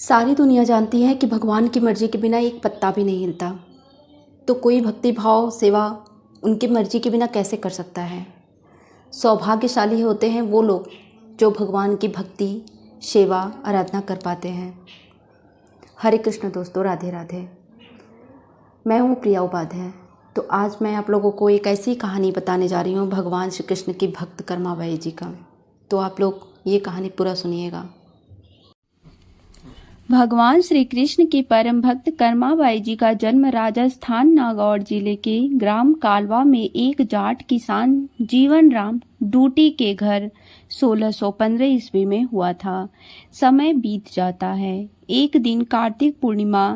सारी दुनिया जानती है कि भगवान की मर्जी के बिना एक पत्ता भी नहीं हिलता। तो कोई भक्ति भाव सेवा उनकी मर्जी के बिना कैसे कर सकता है। सौभाग्यशाली होते हैं वो लोग जो भगवान की भक्ति सेवा आराधना कर पाते हैं। हरे कृष्ण दोस्तों, राधे राधे। मैं हूँ प्रिया उपाध्याय। तो आज मैं आप लोगों को एक ऐसी कहानी बताने जा रही हूँ भगवान श्री कृष्ण की भक्त कर्माबाई जी का। तो आप लोग ये कहानी पूरा सुनिएगा। भगवान श्री कृष्ण के परम भक्त कर्माबाई जी का जन्म राजस्थान नागौर जिले के ग्राम कालवा में एक जाट किसान जीवन राम डूटी के घर 1615 ईस्वी में हुआ था। समय बीत जाता है। एक दिन कार्तिक पूर्णिमा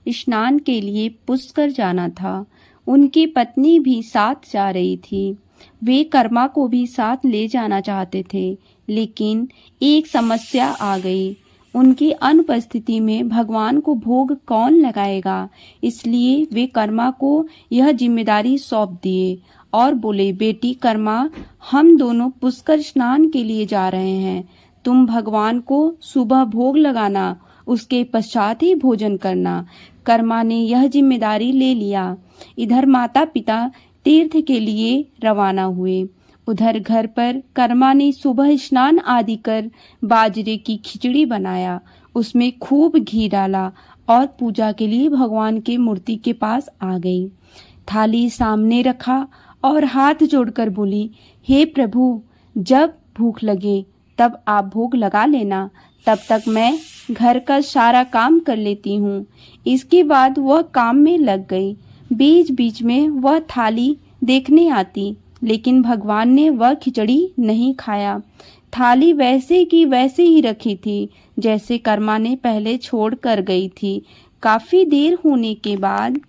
स्नान के लिए पुष्कर जाना था। उनकी पत्नी भी साथ जा रही थी। वे कर्मा को भी साथ ले जाना चाहते थे, लेकिन एक समस्या आ गई। उनकी अनुपस्थिति में भगवान को भोग कौन लगाएगा, इसलिए वे कर्मा को यह जिम्मेदारी सौंप दिए और बोले, बेटी कर्मा, हम दोनों पुष्कर स्नान के लिए जा रहे हैं। तुम भगवान को सुबह भोग लगाना, उसके पश्चात ही भोजन करना। कर्मा ने यह जिम्मेदारी ले लिया। इधर माता पिता तीर्थ के लिए रवाना हुए। उधर घर पर कर्मा ने सुबह स्नान आदि कर बाजरे की खिचड़ी बनाया, उसमें खूब घी डाला और पूजा के लिए भगवान के मूर्ति के पास आ गई। थाली सामने रखा और हाथ जोड़कर बोली, हे प्रभु, जब भूख लगे तब आप भोग लगा लेना, तब तक मैं घर का सारा काम कर लेती हूँ। इसके बाद वह काम में लग गई। बीच बीच में वह थाली देखने आती, लेकिन भगवान ने वह खिचड़ी नहीं खाया। थाली वैसे की वैसे ही रखी थी जैसे कर्मा ने पहले छोड़ कर गई थी। काफी देर होने के बाद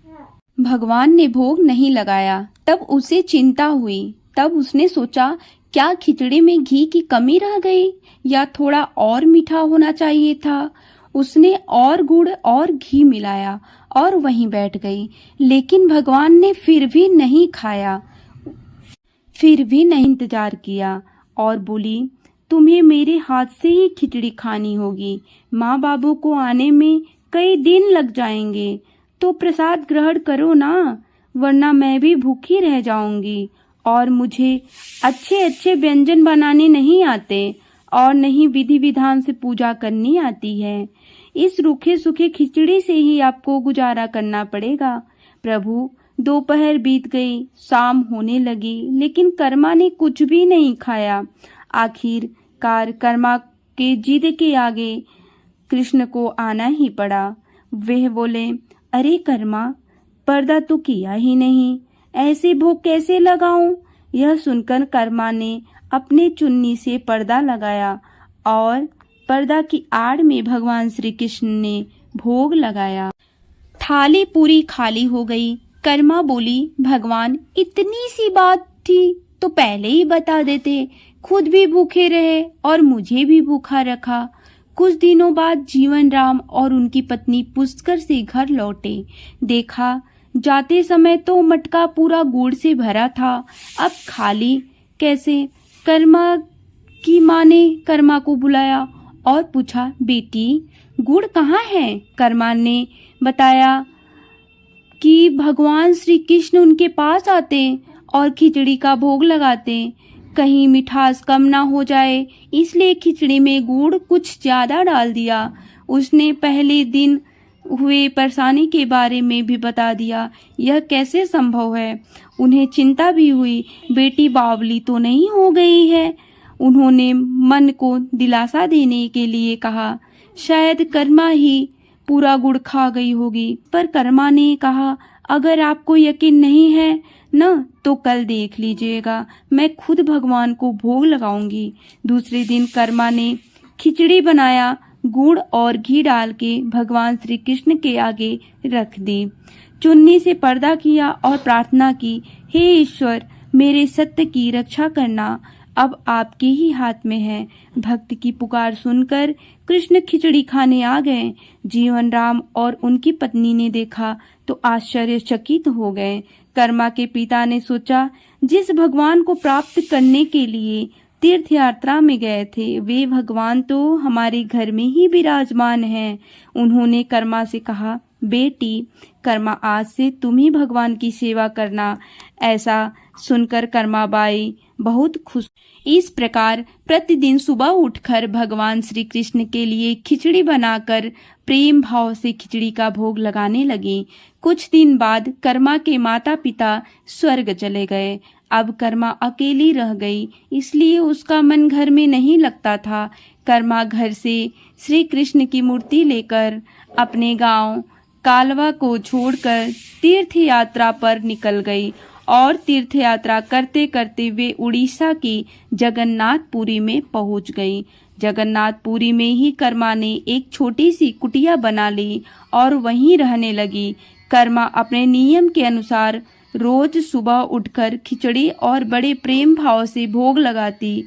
भगवान ने भोग नहीं लगाया। तब उसे चिंता हुई। तब उसने सोचा, क्या खिचड़ी में घी की कमी रह गई या थोड़ा और मीठा होना चाहिए था। उसने और गुड़ और घी मिलाया और वहीं बैठ गई, लेकिन भगवान ने फिर भी नहीं खाया। फिर भी नहीं इंतजार किया और बोली, तुम्हें मेरे हाथ से ही खिचड़ी खानी होगी। माँ बाबू को आने में कई दिन लग जाएंगे, तो प्रसाद ग्रहण करो ना, वरना मैं भी भूखी रह जाऊंगी। और मुझे अच्छे अच्छे व्यंजन बनाने नहीं आते और नहीं विधि विधान से पूजा करनी आती है। इस रूखे सूखे खिचड़ी से ही आपको गुजारा करना पड़ेगा। प्रभु, दोपहर बीत गई, शाम होने लगी, लेकिन कर्मा ने कुछ भी नहीं खाया। आखिरकार कर्मा के जिद के आगे कृष्ण को आना ही पड़ा। वह बोले, अरे कर्मा, पर्दा तो किया ही नहीं, ऐसे भोग कैसे लगाऊं। यह सुनकर कर्मा ने अपने चुन्नी से पर्दा लगाया और पर्दा की आड़ में भगवान श्री कृष्ण ने भोग लगाया। थाली पूरी खाली हो गई। कर्मा बोली, भगवान, इतनी सी बात थी तो पहले ही बता देते, खुद भी भूखे रहे और मुझे भी भूखा रखा। कुछ दिनों बाद जीवन राम और उनकी पत्नी पुष्कर से घर लौटे। देखा, जाते समय तो मटका पूरा गुड़ से भरा था, अब खाली कैसे। कर्मा की माँ ने कर्मा को बुलाया और पूछा, बेटी, गुड़ कहाँ है। कर्मा ने बताया कि भगवान श्री कृष्ण उनके पास आते और खिचड़ी का भोग लगाते, कहीं मिठास कम ना हो जाए, इसलिए खिचड़ी में गुड़ कुछ ज्यादा डाल दिया। उसने पहले दिन हुए परेशानी के बारे में भी बता दिया। यह कैसे संभव है। उन्हें चिंता भी हुई, बेटी बावली तो नहीं हो गई है। उन्होंने मन को दिलासा देने के लिए कहा, शायद कर्मा ही पूरा गुड़ खा गई होगी। पर कर्मा ने कहा, अगर आपको यकीन नहीं है न, तो कल देख लीजिएगा, मैं खुद भगवान को भोग लगाऊंगी। दूसरे दिन कर्मा ने खिचड़ी बनाया, गुड़ और घी डाल के भगवान श्री कृष्ण के आगे रख दी। चुन्नी से पर्दा किया और प्रार्थना की, हे ईश्वर, मेरे सत्य की रक्षा करना, अब आपके ही हाथ में है। भक्त की पुकार सुनकर कृष्ण खिचड़ी खाने आ गए। जीवन राम और उनकी पत्नी ने देखा तो आश्चर्यचकित हो गए। कर्मा के पिता ने सोचा, जिस भगवान को प्राप्त करने के लिए तीर्थ यात्रा में गए थे। वे भगवान तो हमारे घर में ही विराजमान हैं। उन्होंने कर्मा से कहा, बेटी कर्मा, आज से तुम ही भगवान की सेवा करना। ऐसा सुनकर कर्माबाई बहुत खुश। इस प्रकार प्रतिदिन सुबह उठकर भगवान श्री कृष्ण के लिए खिचड़ी बनाकर प्रेम भाव से खिचड़ी का भोग लगाने लगी। कुछ दिन बाद कर्मा के माता पिता स्वर्ग चले गए। अब कर्मा अकेली रह गई, इसलिए उसका मन घर में नहीं लगता था। कर्मा घर से श्री कृष्ण की मूर्ति लेकर अपने गांव कालवा को छोड़कर तीर्थ यात्रा पर निकल गई और तीर्थ यात्रा करते करते वे उड़ीसा की जगन्नाथपुरी में पहुंच गई। जगन्नाथपुरी में ही कर्मा ने एक छोटी सी कुटिया बना ली और वहीं रहने लगी। कर्मा अपने नियम के अनुसार रोज सुबह उठकर खिचड़ी और बड़े प्रेम भाव से भोग लगाती।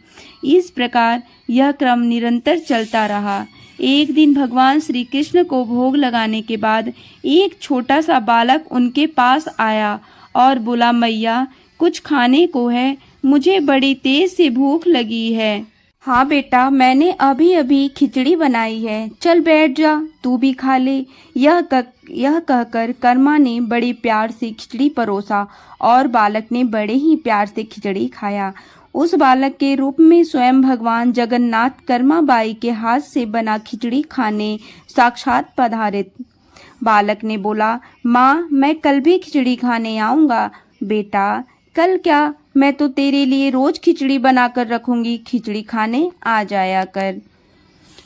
इस प्रकार यह क्रम निरंतर चलता रहा। एक दिन भगवान श्री कृष्ण को भोग लगाने के बाद एक छोटा सा बालक उनके पास आया और बोला, मैया कुछ खाने को है, मुझे बड़ी तेज से भूख लगी है। हाँ बेटा, मैंने अभी अभी खिचड़ी बनाई है, चल बैठ जा, तू भी खा ले। यह कहकर कर्मा ने बड़े प्यार से खिचड़ी परोसा और बालक ने बड़े ही प्यार से खिचड़ी खाया। उस बालक के रूप में स्वयं भगवान जगन्नाथ कर्माबाई के हाथ से बना खिचड़ी खाने साक्षात पधारे। बालक ने बोला, माँ मैं कल भी खिचड़ी खाने आऊँगा। बेटा कल क्या, मैं तो तेरे लिए रोज खिचड़ी बनाकर रखूंगी, खिचड़ी खाने आ जाया कर।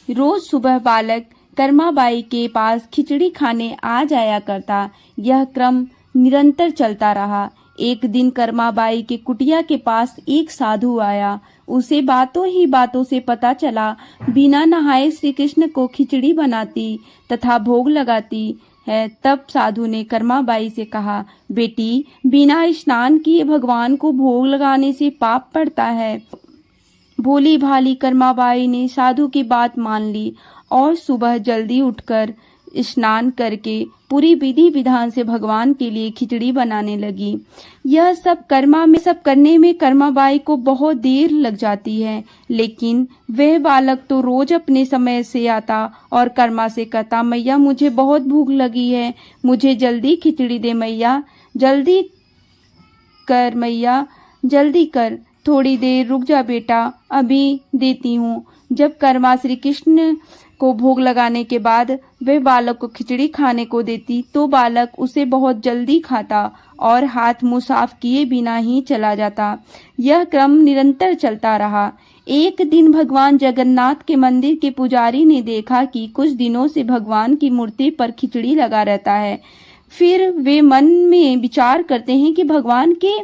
रोज सुबह बालक कर्माबाई के पास खिचड़ी खाने आ जाया करता। यह क्रम निरंतर चलता रहा। एक दिन कर्माबाई के कुटिया के पास एक साधु आया। उसे बातों ही बातों से पता चला बिना नहाए श्री कृष्ण को खिचड़ी बनाती तथा भोग लगाती है। तब साधु ने कर्माबाई से कहा, बेटी बिना स्नान किए भगवान को भोग लगाने से पाप पड़ता है। भोली भाली कर्माबाई ने साधु की बात मान ली और सुबह जल्दी उठकर स्नान करके पूरी विधि विधान से भगवान के लिए खिचड़ी बनाने लगी। यह सब करने में कर्माबाई को बहुत देर लग जाती है, लेकिन वह बालक तो रोज अपने समय से आता और कर्मा से कहता, मैया मुझे बहुत भूख लगी है, मुझे जल्दी खिचड़ी दे मैया, जल्दी कर मैया, जल्दी कर, थोड़ी देर रुक जा बेटा, अभी देती हूँ। जब कर्मा श्री कृष्ण को भोग लगाने के बाद वे बालक को खिचड़ी खाने को देती तो बालक उसे बहुत जल्दी खाता और हाथ मुंह साफ किए बिना ही चला जाता। यह क्रम निरंतर चलता रहा। एक दिन भगवान जगन्नाथ के मंदिर के पुजारी ने देखा कि कुछ दिनों से भगवान की मूर्ति पर खिचड़ी लगा रहता है। फिर वे मन में विचार करते हैं कि भगवान के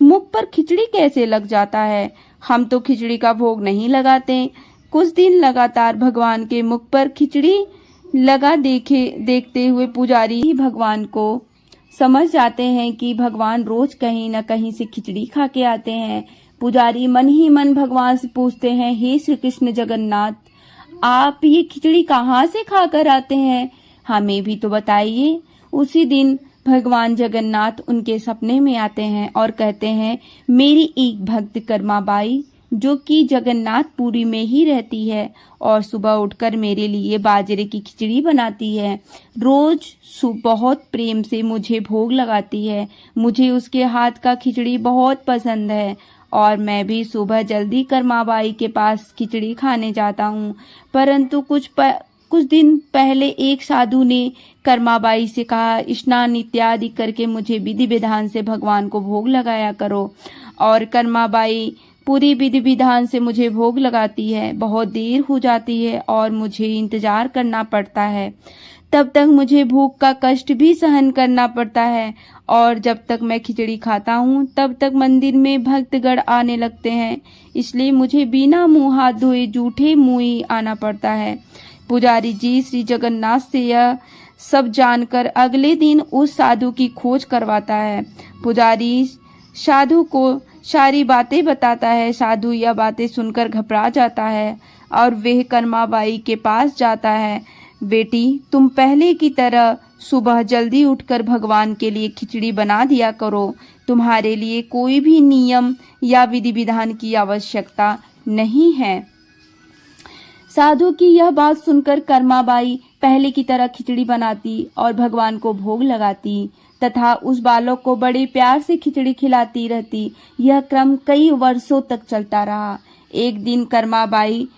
मुख पर खिचड़ी कैसे लग जाता है, हम तो खिचड़ी का भोग नहीं लगाते। कुछ दिन लगातार भगवान के मुख पर खिचड़ी लगा देखते हुए पुजारी ही भगवान को समझ जाते हैं कि भगवान रोज कहीं न कहीं से खिचड़ी खा के आते हैं। पुजारी मन ही मन भगवान से पूछते हैं, हे श्री कृष्ण जगन्नाथ, आप ये खिचड़ी कहाँ से खा कर आते हैं, हमें भी तो बताइए। उसी दिन भगवान जगन्नाथ उनके सपने में आते हैं और कहते हैं, मेरी एक भक्त कर्माबाई जो कि जगन्नाथपुरी में ही रहती है और सुबह उठकर मेरे लिए बाजरे की खिचड़ी बनाती है, रोज बहुत प्रेम से मुझे भोग लगाती है। मुझे उसके हाथ का खिचड़ी बहुत पसंद है और मैं भी सुबह जल्दी कर्माबाई के पास खिचड़ी खाने जाता हूँ। परंतु कुछ दिन पहले एक साधु ने कर्माबाई से कहा, स्नान इत्यादि करके मुझे विधि विधान से भगवान को भोग लगाया करो। और कर्माबाई पूरी विधि विधान से मुझे भोग लगाती है। बहुत देर हो जाती है और मुझे इंतजार करना पड़ता है। तब तक मुझे भूख का कष्ट भी सहन करना पड़ता है और जब तक मैं खिचड़ी खाता हूँ तब तक मंदिर में भक्तगण आने लगते हैं, इसलिए मुझे बिना मुंह हाथ धोए जूठे मुंह ही आना पड़ता है। पुजारी जी श्री जगन्नाथ से यह सब जानकर अगले दिन उस साधु की खोज करवाता है। पुजारी साधु को सारी बातें बताता है। साधु यह बातें सुनकर घबरा जाता है और वह कर्माबाई के पास जाता है। बेटी तुम पहले की तरह सुबह जल्दी उठकर भगवान के लिए खिचड़ी बना दिया करो, तुम्हारे लिए कोई भी नियम या विधि विधान की आवश्यकता नहीं है। साधु की यह बात सुनकर कर्माबाई पहले की तरह खिचड़ी बनाती और भगवान को भोग लगाती तथा उस बालक को बड़े प्यार से खिचड़ी खिलाती रहती। यह क्रम कई वर्षों तक चलता रहा। एक दिन कर्माबाई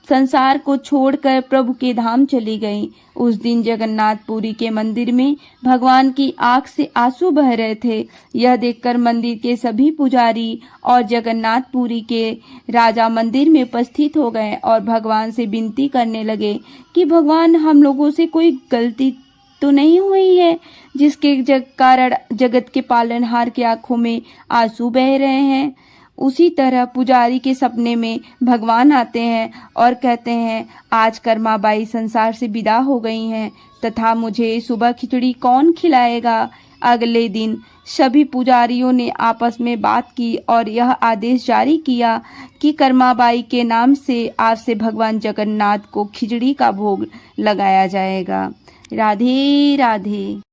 संसार को छोड़कर प्रभु के धाम चली गई। उस दिन जगन्नाथपुरी के मंदिर में भगवान की आंख से आंसू बह रहे थे। यह देखकर मंदिर के सभी पुजारी और जगन्नाथपुरी के राजा मंदिर में उपस्थित हो गए और भगवान से विनती करने लगे कि भगवान, हम लोगों से कोई गलती तो नहीं हुई है जिसके कारण जगत के पालनहार की आंखों में आंसू बह रहे हैं। उसी तरह पुजारी के सपने में भगवान आते हैं और कहते हैं, आज कर्माबाई संसार से विदा हो गई हैं तथा मुझे सुबह खिचड़ी कौन खिलाएगा। अगले दिन सभी पुजारियों ने आपस में बात की और यह आदेश जारी किया कि कर्माबाई के नाम से आज से भगवान जगन्नाथ को खिचड़ी का भोग लगाया जाएगा। राधे राधे।